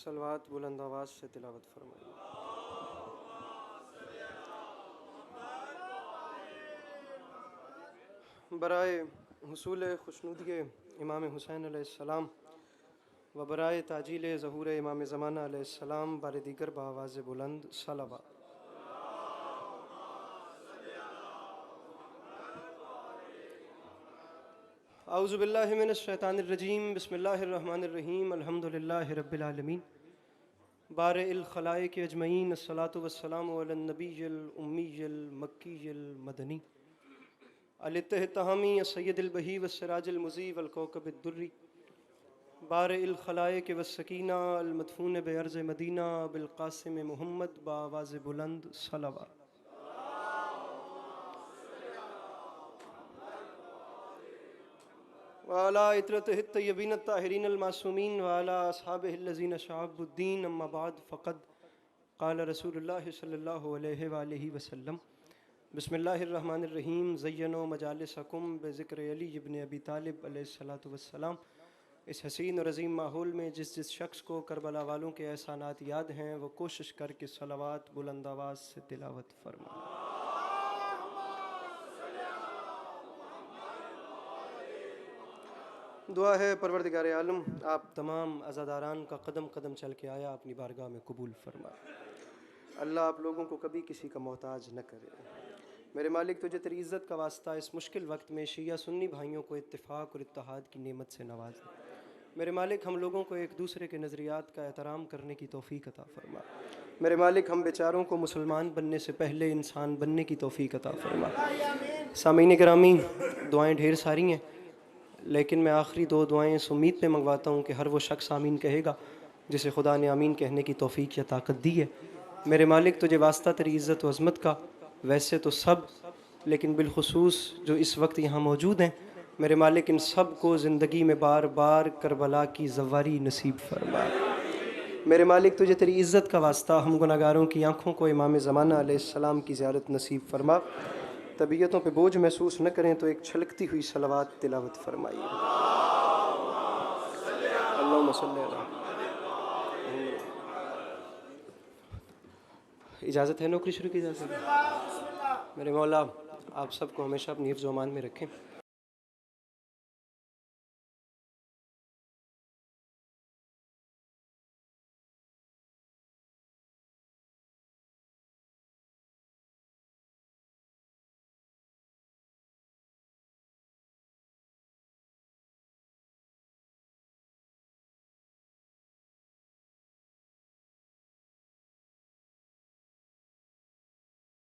सलवात बुलंद आवाज़ से तिलावत फरमाइए। बराए हुसूल खुशनुदी इमाम हुसैन अलैहिस्सलाम व बराए ताजील ज़हूर इमाम ज़माना अलैहिस्सलाम बार दीगर बावाज़ बुलंद सलावा। औज़ु बिल्लाहि मिनश शैतानिर रजीम बिस्मिल्लाहिर रहमानिर रहीम अल्हम्दुलिल्लाहि रब्बिल आलमीन बारिइल खलाइक अजमईन अस्सलातु वस्सलामु अलन नबिय्यिल उम्मिय्यिल मक्किय्यिल मदनी अल-इत्तिहामी सय्यदिल बही वस्सिराजिल मुज़ी वल कौकबिद दुर्री बारिइल खलाइक वस्सकीना अल मदफून बिअर्ज़ मदीना बिल क़ासिम मुहम्मद बावाज़ बुलंद सलावा। वाला इतरतिहित तय्यबीन ताहिरीन अल-मासूमीन वाला अस्हाबिहिल्लज़ीन शअबुद्दीन अम्मा बाद फ़क़द क़ाल रसूलुल्लाह सल्लल्लाहु अलैहि वआलिहि वसल्लम बिस्मिल्लाहिर्रहमानिर्रहीम ज़य्यनो मजालिसकुम बिज़िक्र अली इब्न अबी तालिब अलैहिस्सलातु वस्सलाम। इस हसीन और अज़ीम माहौल में जिस जिस शख्स को करबला वालों के एहसानात याद हैं वो कोशिश करके सलावात बुलंद आवाज़ से तिलावत फरमाए। दुआ है परवरदिगार आलम आप तमाम अज़ादारान का कदम कदम चल के आया अपनी बारगाह में कबूल फरमाए। अल्लाह आप लोगों को कभी किसी का मोहताज न करे। मेरे मालिक तुझे तेरी इज़्ज़त का वास्ता इस मुश्किल वक्त में शिया सुन्नी भाइयों को इत्तिफाक और इत्तेहाद की नेमत से नवाज दे। मेरे मालिक हम लोगों को एक दूसरे के नज़रियात का एहतराम करने की तौफ़ीक अता फरमा। मेरे मालिक हम बेचारों को मुसलमान बनने से पहले इंसान बनने की तौफ़ीक अता फरमा। सामीन गिरामी दुआएँ ढेर सारी हैं, लेकिन मैं आखिरी दो दुआएँ इस उम्मीद पे मंगवाता हूँ कि हर वो शख्स आमीन कहेगा जिसे खुदा ने आमीन कहने की तौफ़ीक या ताकत दी है। मेरे मालिक तुझे वास्ता तेरी इज़्ज़त व अज़मत का, वैसे तो सब, लेकिन बिलखुसूस जो इस वक्त यहाँ मौजूद हैं, मेरे मालिक इन सब को ज़िंदगी में बार बार करबला की ज़वारी नसीब फरमा। मेरे मालिक तुझे तेरी इज़्ज़त का वास्ता हम गुनाहगारों की आँखों को इमाम ज़माना अलैहिस्सलाम की ज़ियारत नसीब फरमा। तबीयतों पे बोझ महसूस न करें तो एक छलकती हुई सलावात तिलावत फरमाइए। अल्लाहुम्मा सल्ली अला। इजाज़त है नौकरी शुरू की जा सकती है। मेरे मौला आप सबको हमेशा अपनी हिफ्ज़ व अमान में रखें।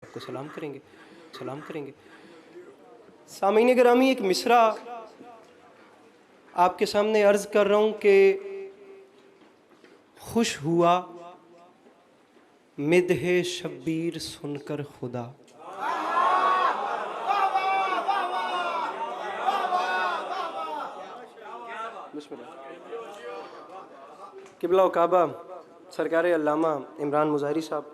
आपको सलाम करेंगे, सलाम करेंगे। सामीन गिरामी एक मिसरा आपके सामने अर्ज़ कर रहा हूँ कि खुश हुआ मिदहे शब्बीर सुनकर खुदा। किबला काबा सरकार अल्लामा इमरान मुज़ाहिरी साहब,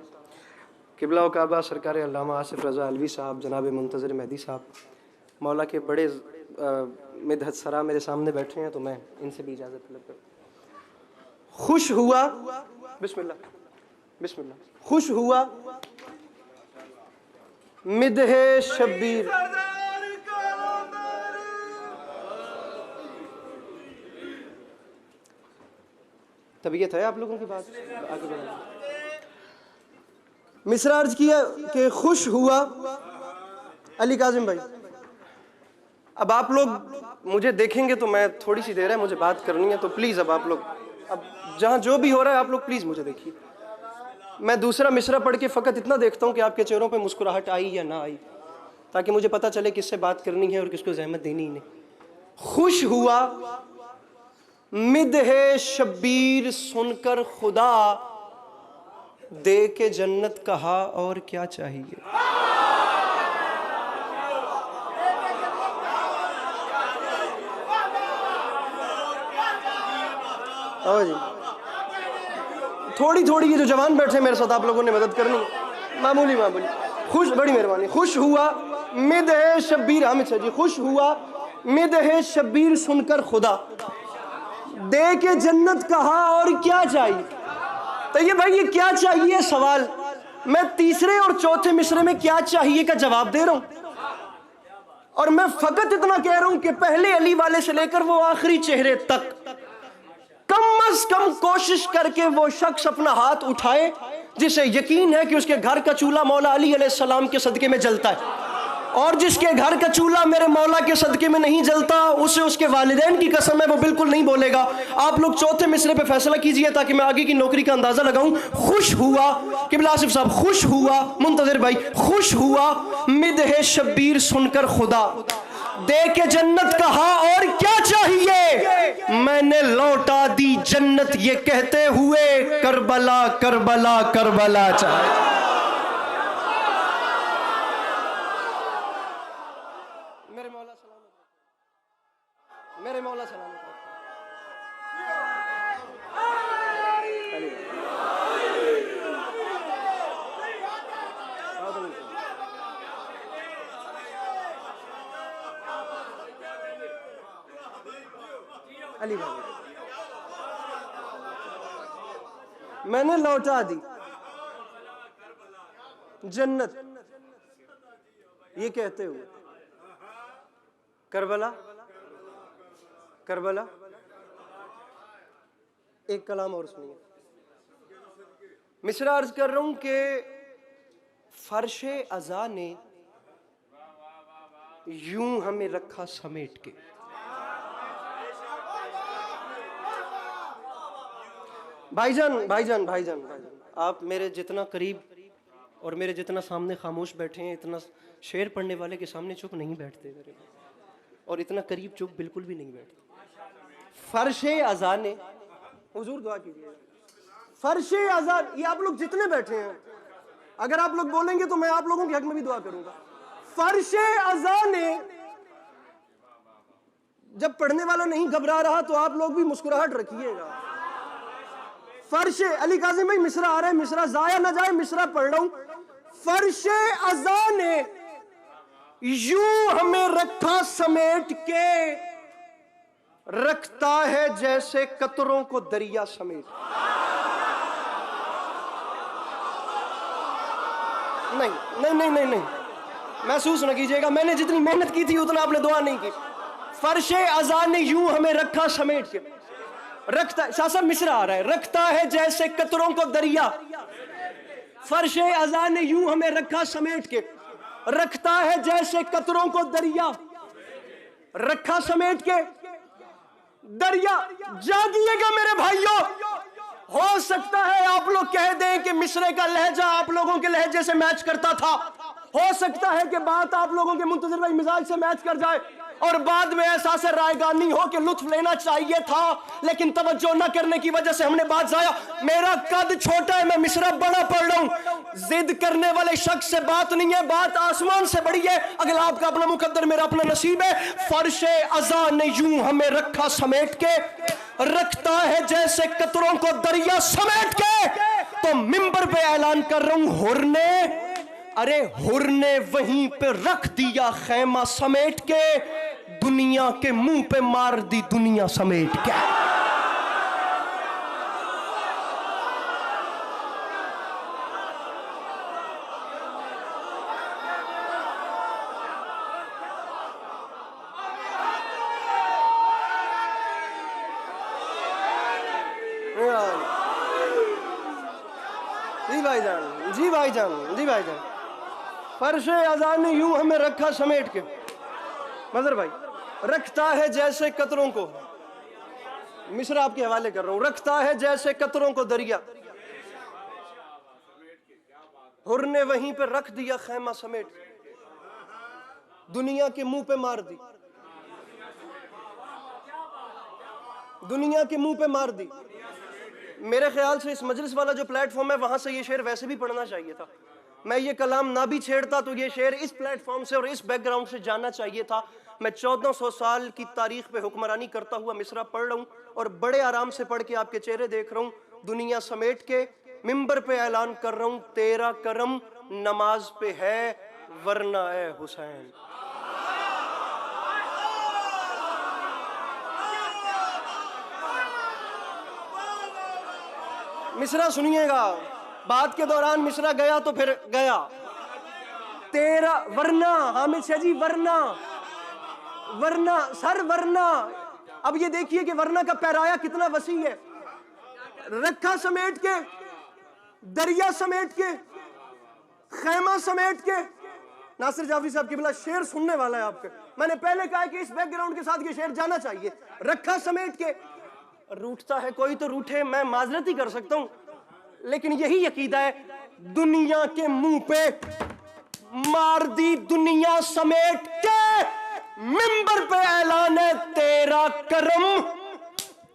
किबला काबा सरकार अल्लामा आसिफ रज़ा अलवी साहब, जनाब मुंतज़िर मेहदी साहब, मौला के बड़े मिदहत सरा मेरे सामने बैठे हैं, तो मैं इनसे भी इजाज़त तलब करूँ। खुश हुआ, बिस्मिल्लाह बिस्मिल्लाह, खुश हुआ मिदहे शब्बीर। तबीयत है आप लोगों की बात आगे बढ़ा। मिसरा अर्ज किया कि खुश हुआ अली काजिम भाई। अब आप लोग मुझे देखेंगे तो मैं थोड़ी सी देर है, मुझे बात करनी है, तो प्लीज़ अब आप लोग, अब जहाँ जो भी हो रहा है आप लोग प्लीज़ मुझे देखिए। मैं दूसरा मिसरा पढ़ के फ़कत इतना देखता हूँ कि आपके चेहरों पे मुस्कुराहट आई या ना आई, ताकि मुझे पता चले किससे बात करनी है और किसको ज़हमत देनी ही नहीं। खुश हुआ मिदहे शब्बीर सुनकर खुदा, दे के जन्नत कहा और क्या चाहिए। जी थोड़ी थोड़ी ये जो जवान बैठे मेरे साथ आप लोगों ने मदद करनी, मामूली मामूली। खुश, बड़ी मेहरबानी। खुश हुआ मिदहे शब्बीर, हामिद सर जी, खुश हुआ मिदहे शब्बीर सुनकर खुदा, दे के जन्नत कहा और क्या चाहिए। तो ये भाई ये क्या चाहिए सवाल, मैं तीसरे और चौथे मिसरे में क्या चाहिए का जवाब दे रहा हूं। और मैं फकत इतना कह रहा हूं कि पहले अली वाले से लेकर वो आखिरी चेहरे तक कम अज कम कोशिश करके वो शख्स अपना हाथ उठाए जिसे यकीन है कि उसके घर का चूल्हा मौला अली अलैहिस्सलाम के सदके में जलता है, और जिसके घर का चूल्हा मेरे मौला के सदके में नहीं जलता उसे उसके वालिदैन की कसम है वो बिल्कुल नहीं बोलेगा। आप लोग चौथे मिसरे पे फैसला कीजिए ताकि मैं आगे की नौकरी का अंदाजा लगाऊं। खुश हुआ किबला आसिफ साहब, खुश हुआ मुंतजिर भाई, खुश हुआ मिदह शब्बीर सुनकर खुदा, दे के जन्नत कहा और क्या चाहिए, मैंने लौटा दी जन्नत ये कहते हुए करबला करबला करबला चाहिए। मेरे मौला सलामत अली भाई, मैंने लौटा दी जन्नत ये कहते हुए करबला करबला। एक कलाम और सुनिए, मिसरा अर्ज कर रहा हूं कि फर्शे अज़ा ने यूं हमें रखा समेट के। भाईजान भाईजान भाईजान भाईजान, आप मेरे जितना करीब और मेरे जितना सामने खामोश बैठे हैं, इतना शेर पढ़ने वाले के सामने चुप नहीं बैठते मेरे, और इतना करीब चुप बिल्कुल भी नहीं बैठते। फर्शे अज़ा ने, हुजूर दुआ कीजिए, फर्शे अज़ा, ये आप लोग जितने बैठे हैं अगर आप लोग बोलेंगे तो मैं आप लोगों के हक में भी दुआ करूंगा। फर्शे अज़ा ने, जब पढ़ने वाला नहीं घबरा रहा तो आप लोग भी मुस्कुराहट रखिएगा। फर्शे, अली काज़िम भाई मिसरा आ रहा है, मिसरा जाया ना जाए, मिसरा पढ़ रहा हूं। फर्शे अज़ा ने यूं हमें रखा समेट के, रखता है जैसे कतरों को दरिया समेट। नहीं नहीं नहीं नहीं नहीं, महसूस न कीजिएगा, मैंने जितनी मेहनत की थी उतना आपने दुआ नहीं की। फर्शे अज़ा ने यूं हमें रखा समेट के, रखता, शाह साहब मिसरा आ रहा है, रखता है जैसे कतरों को दरिया। फर्शे अज़ा ने यूं हमें रखा समेट के, रखता है जैसे कतरों को दरिया, रखा समेट के दरिया। जागिएगा मेरे भाइयों, हो सकता है आप लोग कह दें कि मिसरे का लहजा आप लोगों के लहजे से मैच करता था, हो सकता है कि बात आप लोगों के मुंतज़िर भाई मिजाज से मैच कर जाए और बाद में एहसास रायगानी हो कि लुत्फ लेना चाहिए था लेकिन तवज्जो न करने की वजह से हमने बात जाया। मेरा कद छोटा है, मैं मिसरा बड़ा पढ़ रहा हूं, जिद करने वाले शख्स से बात नहीं है, बात आसमान से बड़ी है। अगला आपका अपना मुकद्दर, मेरा अपना नसीब है। फर्शे अज़ा ने यूं हमें रखा समेट के, रखता है जैसे कतरों को दरिया समेट के। तो मिंबर पे ऐलान कर रहा हूं, हुर ने, अरे हुर ने वहीं पे रख दिया खैमा समेट के, दुनिया के मुंह पे मार दी दुनिया समेट के। जी भाईजान, जी भाईजान, जी भाईजान, फर्शे अज़ा ने यूं हमें रखा समेट के, मजर भाई, रखता है जैसे कतरों को, मिसरा आपके हवाले कर रहा हूं, रखता है जैसे कतरों को दरिया, हुर ने वहीं पे रख दिया खैमा समेट, दुनिया के मुंह पे मार दी, दुनिया के मुंह पे मार दी। मेरे ख्याल से इस मजलिस वाला जो प्लेटफॉर्म है वहां से ये शेर वैसे भी पढ़ना चाहिए था। मैं ये कलाम ना भी छेड़ता तो ये शेर इस प्लेटफॉर्म से और इस बैकग्राउंड से जाना चाहिए था। मैं 1400 साल की तारीख पे हुक्मरानी करता हुआ मिसरा पढ़ रहा हूँ और बड़े आराम से पढ़ के आपके चेहरे देख रहा हूँ। दुनिया समेट के मिंबर पे ऐलान कर रहा हूँ, तेरा करम नमाज पे है वरना ए हुसैन। मिसरा सुनिएगा, बात के दौरान मिसरा गया तो फिर गया। तेरा वरना, हामिद शाह जी, वरना वरना सर वरना। अब ये देखिए कि वरना का पैराया कितना वसी है। रखा समेट के, दरिया समेट के, खैमा समेट के। नासिर जाफरी साहब की बिला शेर सुनने वाला है आपके। मैंने पहले कहा कि इस बैकग्राउंड के साथ ये शेर जाना चाहिए। रखा समेट के, रूठता है कोई तो रूठे, मैं माजरत ही कर सकता हूं, लेकिन यही अकीदा है। दुनिया के मुंह पे मार दी दुनिया समेट के, मिंबर पे ऐलान है तेरा करम,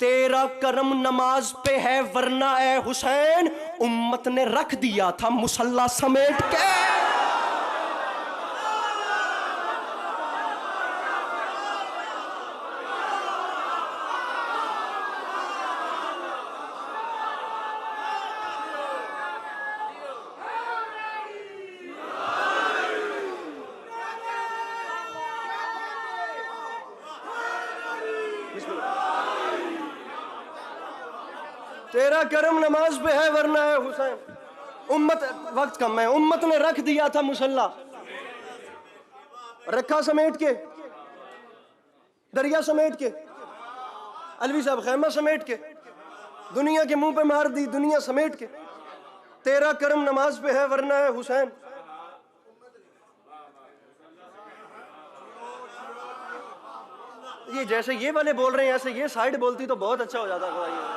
तेरा करम नमाज पे है, वरना ए हुसैन उम्मत ने रख दिया था मुसल्ला समेट के। तेरा करम नमाज पे है, वरना है हुसैन उम्मत, वक्त कम है, उम्मत ने रख दिया था मुसल्ला। रखा समेट के, दरिया समेट के, अलवी साहब खैमा समेट के, दुनिया के मुंह पे मार दी दुनिया समेट के। तेरा करम नमाज पे है, वरना है हुसैन। ये जैसे ये वाले बोल रहे हैं, ऐसे ये साइड बोलती तो बहुत अच्छा हो जाता।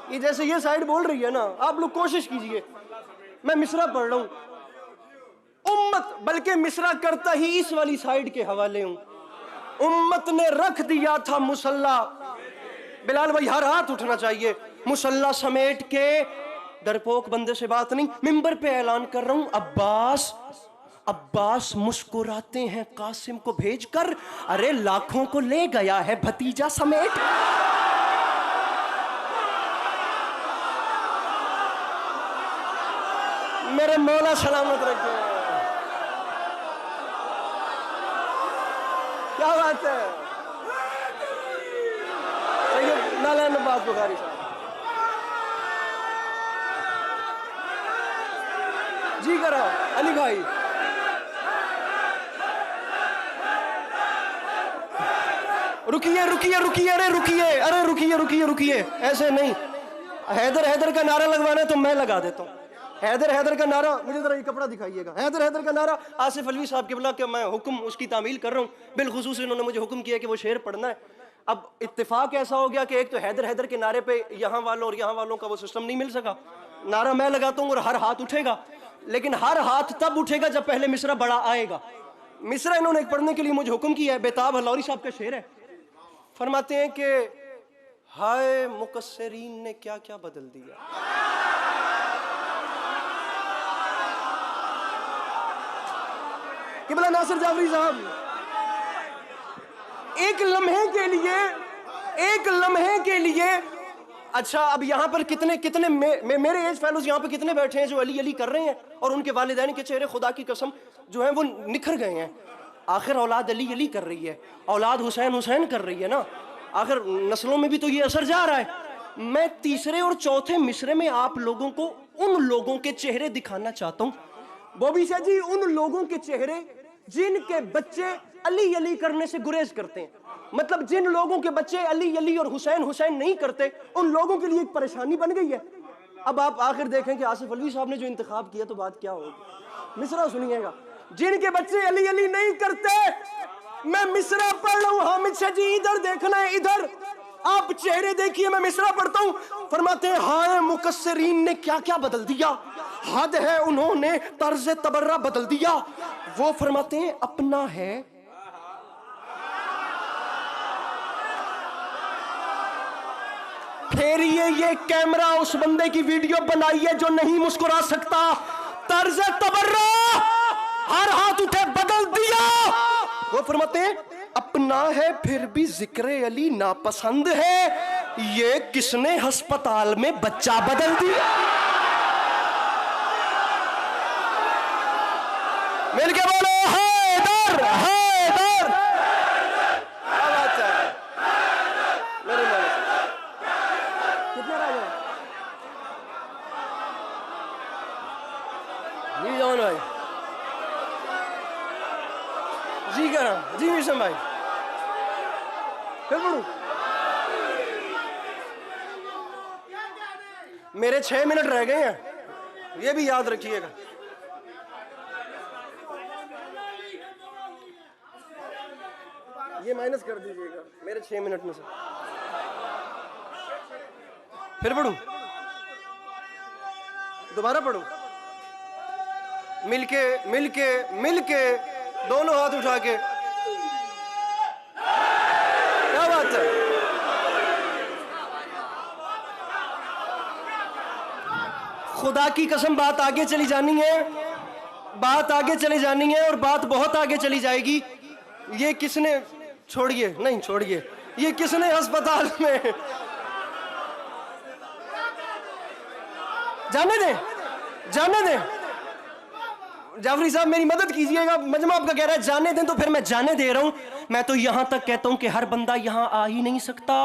ये जैसे ये साइड बोल रही है ना, आप लोग कोशिश कीजिए। मैं मिसरा पढ़ रहा हूं, उम्मत, बल्कि मिसरा करता ही इस वाली साइड के हवाले हूं। उम्मत ने रख दिया था मुसल्ला, बिलाल भाई हर हाथ उठना चाहिए, मुसल्ला समेट के। डरपोक बंदे से बात नहीं, मिंबर पे ऐलान कर रहा हूं। अब्बास, अब्बास मुस्कुराते हैं कासिम को भेजकर, अरे लाखों को ले गया है भतीजा समेट। मेरे मौला सलामत रखे। क्या बात है, सैयद नालान अब्बास बुखारी साहब जी करो। अली भाई रुकिए रुकिए रुकिए, अरे रुकिए, अरे रुकिए रुकिए रुकिए, ऐसे नहीं। हैदर हैदर का नारा लगवाना है तो मैं लगा देता हूँ। हैदर हैदर का नारा, मुझे जरा ये कपड़ा दिखाइएगा। हैदर हैदर का नारा आसिफ अलवी साहब के बुला के मैं हुक्म उसकी तामील कर रहा हूँ। बिलखुसूस इन्होंने मुझे हुक्म किया कि वो शेर पढ़ना है। अब इत्तेफाक ऐसा हो गया कि एक तो हैदर हैदर के नारे पे यहाँ वालों और यहाँ वालों का वो सिस्टम नहीं मिल सका। नारा मैं लगाता हूँ और हर हाथ उठेगा, लेकिन हर हाथ तब उठेगा जब पहले मिसरा बड़ा आएगा। मिसरा इन्होंने एक पढ़ने के लिए मुझे हुक्म किया है। बेताब हलौरी साहब का शेर है, फरमाते हैं कि हाय मुकस्सरीन ने क्या क्या बदल दिया। किबला नासिर जाफरी साहब, एक लम्हे के लिए, अच्छा अब यहाँ पर कितने कितने मेरे एज फेलोज यहाँ पे कितने बैठे हैं जो अली अली कर रहे हैं और उनके वालिदैन के चेहरे खुदा की कसम जो है वो निखर गए हैं। आखिर औलाद अली अली कर रही है, औलाद हुसैन हुसैन कर रही है ना, आखिर नस्लों में भी तो ये असर जा रहा है। मैं तीसरे और चौथे मिसरे में आप लोगों को उन लोगों के चेहरे दिखाना चाहता हूँ। बॉबी शाह जी, उन लोगों के चेहरे जिनके बच्चे अली अली करने से गुरेज करते हैं, मतलब जिन लोगों के बच्चे अली अली और हुसैन हुसैन नहीं करते, उन लोगों के लिए एक परेशानी बन गई है। अब आप आखिर देखें कि आसिफ अलवी साहब ने जो इंतखाब किया तो बात क्या होगी। मिसरा सुनिएगा, जिनके बच्चे अली अली नहीं करते, मैं मिसरा पढ़ रहा हूं। हामिद शाह जी इधर देखना है, इधर आप चेहरे देखिए, मैं मिसरा पढ़ता हूं। फरमाते हैं हाय मुकस्सरीन ने क्या क्या बदल दिया, हद है उन्होंने तर्ज तबर्रा बदल दिया। वो फरमाते हैं अपना है, फेरिए ये कैमरा उस बंदे की वीडियो बनाइए जो नहीं मुस्कुरा सकता। तर्ज तबर्रा, हर हाथ उठे, बदल दिया। वो फरमाते हैं अपना है फिर भी जिक्र अली नापसंद है, ये किसने अस्पताल में बच्चा बदल दिया। मिलके बोलो हैदर हैदर। क्या बात है मेरे नाम से। विषम भाई, फिर पढ़ूं? मेरे 6 मिनट रह गए हैं, ये भी याद रखिएगा। ये माइनस कर दीजिएगा मेरे 6 मिनट में से। फिर पढ़ूं? दोबारा पढ़ूं? मिलके मिलके मिलके दोनों हाथ उठा के, क्या बात है। खुदा की कसम बात आगे चली जानी है, बात आगे चली जानी है और बात बहुत आगे चली जाएगी। ये किसने, छोड़िए, नहीं छोड़िए, ये किसने अस्पताल में, जाने दें, जाने दें। जाफरी साहब मेरी मदद कीजिएगा, मजमा आपका कह रहा है जाने दें, तो फिर मैं जाने दे रहा हूं। मैं तो यहां तक कहता हूं कि हर बंदा यहां आ ही नहीं सकता,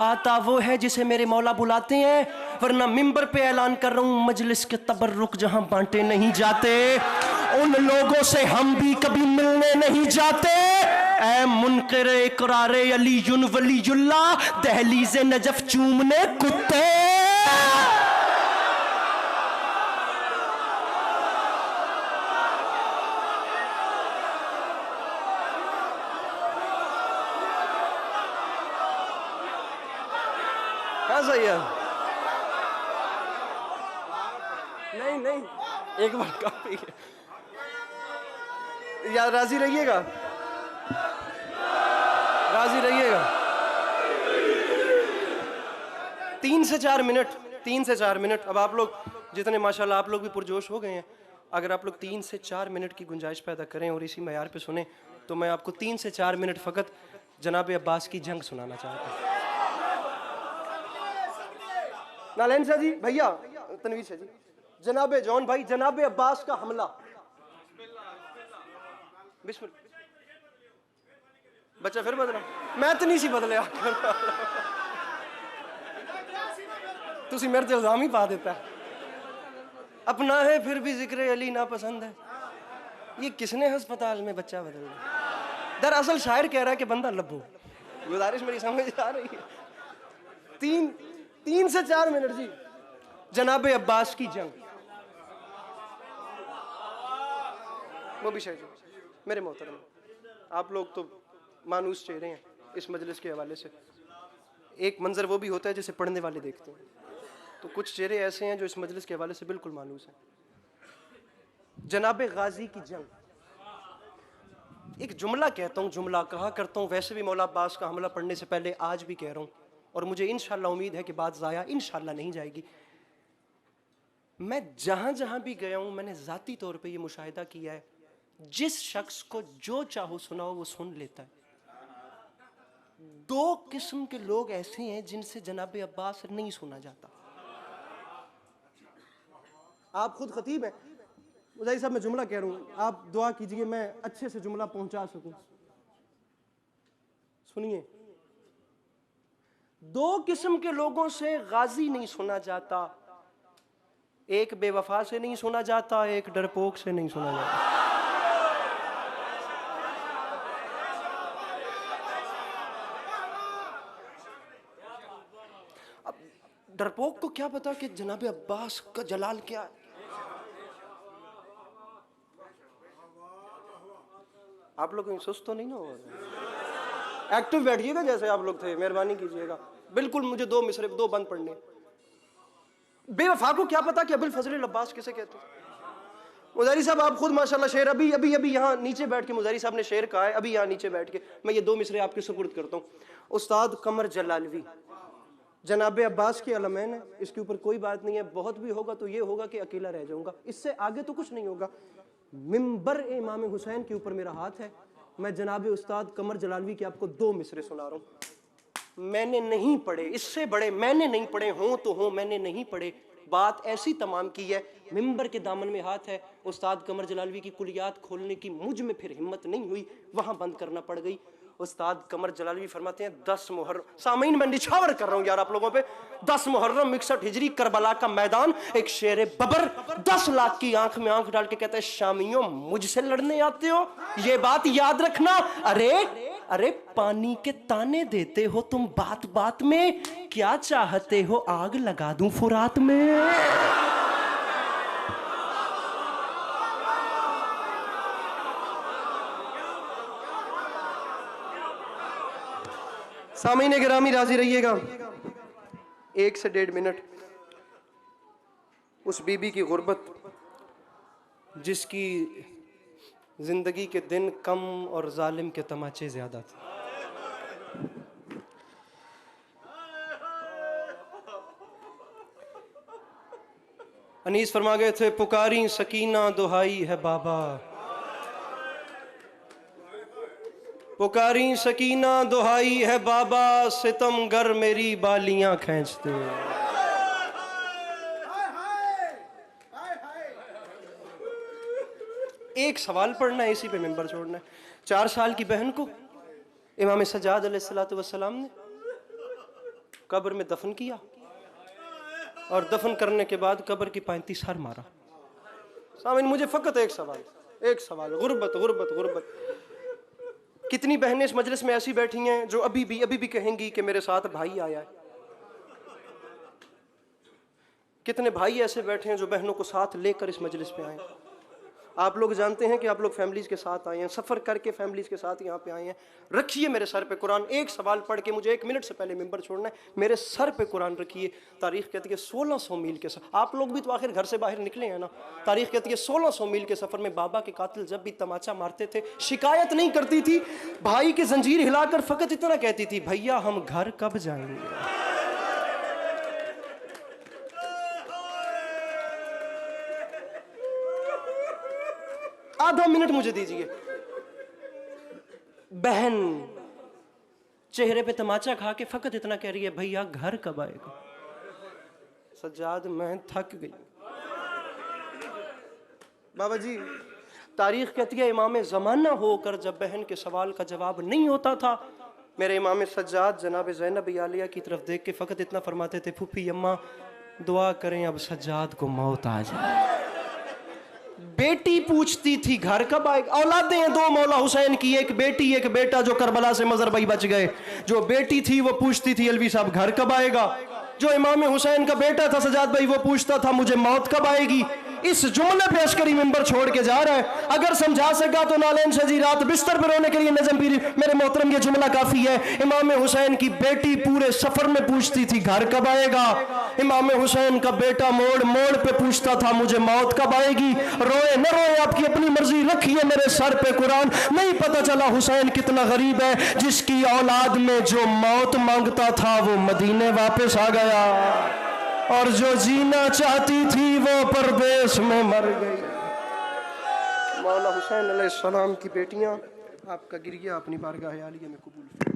आता वो है जिसे मेरे मौला बुलाते हैं, वरना मिंबर पे ऐलान कर रहा हूं मजलिस के तबर्रुक जहां बांटे नहीं जाते, उन लोगों से हम भी कभी मिलने नहीं जाते। ऐ मुनकर इकरारे अलीयुन वलीयुल्लाह, दहलीज़े नजफ चूमने कुत्ते। सही है, नहीं नहीं, एक बार काफी है यार, राजी रहिएगा, राजी रहिएगा। 3 से 4 मिनट, 3 से 4 मिनट। अब आप लोग जितने माशाल्लाह आप लोग भी पुरजोश हो गए हैं, अगर आप लोग 3 से 4 मिनट की गुंजाइश पैदा करें और इसी मयार पे सुने, तो मैं आपको 3 से 4 मिनट फ़कत जनाब अब्बास की जंग सुनाना चाहता हूँ। नालैन शाह जी, भैया तनवीर शाह जी, जनाब जॉन भाई, जनाब अब्बास का हमला। बिस्मिल्लाह। बच्चा फिर बदला, मैं तो नहीं सी बदले, तुसी मेरे ते इल्जाम ही पा देता है। अपना है फिर भी जिक्र अली ना पसंद है, ये किसने अस्पताल में बच्चा बदल दिया। दरअसल शायर कह रहा है कि बंदा लब्बो। गुजारिश मेरी समझ आ रही है। 3 से 4 मिनट जी, जनाब अब्बास की जंग। वो भी शायद मेरे मोहतरम, आप लोग तो मानूस चेहरे हैं इस मजलिस के हवाले से। एक मंजर वो भी होता है जिसे पढ़ने वाले देखते हैं, तो कुछ चेहरे ऐसे हैं जो इस मजलिस के हवाले से बिल्कुल मानूस हैं। जनाब गाजी की जंग। एक जुमला कहता हूँ, जुमला कहा करता हूँ, वैसे भी मौला अब्बास का हमला पढ़ने से पहले आज भी कह रहा हूँ, और मुझे इंशाल्लाह उम्मीद है कि बात ज़ाया इंशाल्लाह नहीं जाएगी। मैं जहां जहां भी गया हूं, मैंने ज़ाती तौर पे ये मुशाहिदा किया है, जिस शख्स को जो चाहो सुनाओ वो सुन लेता है। 2 किस्म के लोग ऐसे हैं जिनसे जनाब अब्बास नहीं सुना जाता। आप खुद खतीब हैं, मुझे साहब मैं जुमला कह रहा हूँ, आप दुआ कीजिए मैं अच्छे से जुमला पहुंचा सकूं। सुनिए, 2 किस्म के लोगों से गाजी नहीं सुना जाता, एक बेवफा से नहीं सुना जाता, एक डरपोक से नहीं सुना जाता। अब डरपोक को क्या पता कि जनाब अब्बास का जलाल क्या है। आप लोग सुस्त तो नहीं ना हो रहे, एक्टिव बैठिएगा जैसे आप लोग थे, मेहरबानी कीजिएगा। बिल्कुल मुझे 2 मिसरे 2 बंद पढ़ने। बेवफा को क्या पता कि अबुल फजल अब्बास किसे कहते हैं। मुजारी साहब आप खुद माशाल्लाह शेर अभी यहाँ नीचे बैठ के, मुजारी साहब ने शेर कहा है, अभी यहाँ नीचे बैठ के मैं ये 2 मिसरे आपके सुपुर्द करता हूँ। उस्ताद कमर जलालवी जनाब अब्बास के अलमैन है, इसके ऊपर कोई बात नहीं है। बहुत भी होगा तो ये होगा कि अकेला रह जाऊंगा, इससे आगे तो कुछ नहीं होगा। मिंबर इमाम हुसैन के ऊपर मेरा हाथ है, मैं जनाब उस्ताद कमर जलालवी के आपको 2 मिसरे सुना रहा हूँ। मैंने नहीं पढ़े, इससे बड़े मैंने नहीं पढ़े, हों तो हों, मैंने नहीं पढ़े। बात ऐसी तमाम की है, मिंबर के दामन में हाथ है। उस्ताद कमर जलालवी की कुलियात खोलने की मुझ में फिर हिम्मत नहीं हुई, वहाँ बंद करना पड़ गई। उस्ताद कमर जलाली फरमाते हैं 10 मुहर्रम, सामीन मैं निछावर कर रहा हूं यार आप लोगों पे, 10 मुहर्रम 61 हिजरी करबला का मैदान, एक शेर बबर 10 लाख की आंख में आंख डाल के कहता है शामियों मुझसे लड़ने आते हो, ये बात याद रखना। अरे पानी के ताने देते हो तुम बात बात में, क्या चाहते हो आग लगा दूं फुरात में। सामीने गिरामी राजी रहिएगा, 1 से 1.5 मिनट उस बीबी की गुर्बत जिसकी जिंदगी के दिन कम और जालिम के तमाचे ज्यादा थे। अनीस फरमा गए थे पुकारी सकीना दुहाई है बाबा, पुकारी सकीना दुहाई है बाबा, सितमगर मेरी बालियां खींचते। एक सवाल पढ़ना है, इसी पे मिंबर छोड़ना है। 4 साल की बहन को इमाम सज्जाद अलैहिस्सलातु वस्सलाम ने कब्र में दफन किया और दफन करने के बाद कब्र की 35 हार मारा। सामीन मुझे फकत एक सवाल, गुर्बत गुर्बत गुर्बत। कितनी बहनें इस मजलिस में ऐसी बैठी हैं जो अभी भी कहेंगी कि मेरे साथ भाई आया है। कितने भाई ऐसे बैठे हैं जो बहनों को साथ लेकर इस मजलिस पे आए। आप लोग जानते हैं कि आप लोग फैमिलीज के साथ आए हैं, सफ़र करके फैमिलीज के साथ यहाँ पे आए हैं। रखिए मेरे सर पे कुरान, एक सवाल पढ़ के मुझे 1 मिनट से पहले मिंबर छोड़ना है, मेरे सर पे कुरान रखिए। तारीख कहती है 1600 मील के सफ़र, आप लोग भी तो आखिर घर से बाहर निकले हैं ना। तारीख कहती है 1600 मील के सफ़र में बाबा के कातिल जब भी तमाचा मारते थे शिकायत नहीं करती थी, भाई की जंजीर हिलाकर फ़कत इतना कहती थी, भैया हम घर कब जाएंगे। आधा मिनट मुझे दीजिए। बहन चेहरे पे तमाचा खा के फकत इतना कह रही है, भैया घर कब आएगा। सज्जाद मैं थक गई। बाबा जी तारीख कहती है इमाम ज़माना होकर जब बहन के सवाल का जवाब नहीं होता था, मेरे इमाम सज्जाद जनाब ज़ैनब आलिया की तरफ देख के फ़कत इतना फरमाते थे, फूफी अम्मा दुआ करें अब सज्जाद को मौत आ जाए। बेटी पूछती थी घर कब आएगा। औलादें हैं 2 मौला हुसैन की, एक बेटी एक बेटा जो करबला से मजर भाई बच गए। जो बेटी थी वो पूछती थी अलवी साहब घर कब आएगा। जो इमाम हुसैन का बेटा था सजाद भाई वो पूछता था मुझे मौत कब आएगी। इस जुमले पे अस्करी मिंबर छोड़ के जा रहा है। अगर समझा सका तो नालेन शजी रात बिस्तर पर रोने के लिए नजम पीरी। मेरे मोहतरम ये जुमला काफी है। इमाम हुसैन की बेटी पूरे सफर में पूछती थी घर कब आएगा। इमाम हुसैन का बेटा मोड़ मोड़ पे पूछता था मुझे मौत कब आएगी। रोए न रोए आपकी अपनी मर्जी, रखिए मेरे सर पे कुरान। नहीं पता चला हुसैन कितना गरीब है, जिसकी औलाद में जो मौत मांगता था वो मदीने वापस आ गया, और जो जीना चाहती थी वो परदेश में मर गई। मौला हुसैन अलैहिस्सलाम की बेटियां, आपका गिरिया अपनी बारगाह आलिया में कबूल।